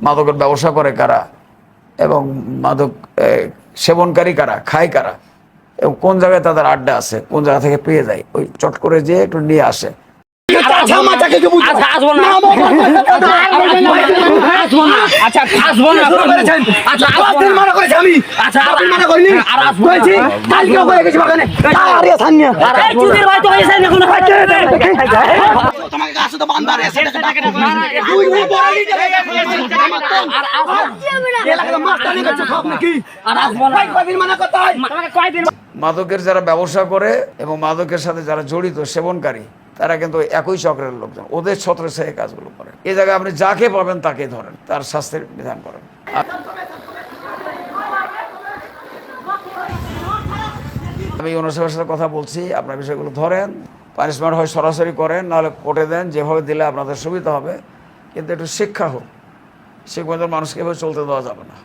মাদকের ব্যবসা করে কারা এবং মাদক সেবনকারী কারা, খায় কারা এবং কোন জায়গায় তাদের আড্ডা আছে, কোন জায়গা থেকে পেয়ে যায়, ওই চট করে যেয়ে একটু নিয়ে আসে। মাদকের যারা ব্যবসা করে এবং মাদকের সাথে যারা জড়িত সেবনকারী, তারা কিন্তু একই চক্রের লোকজন, ওদের ছত্রে সে কাজগুলো করে। এই জায়গায় আপনি যাকে পাবেন তাকে ধরেন, তার শাস্তির বিধান করেন। আমি ওনার সাথে কথা বলছি, আপনার বিষয়গুলো ধরেন, পানিশমেন্ট হয় সরাসরি করেন, নাহলে কোর্টে দেন, যেভাবে দিলে আপনাদের সুবিধা হবে, কিন্তু একটু শিক্ষা হোক। শিক্ষা মানুষকে এভাবে চলতে দেওয়া যাবে না।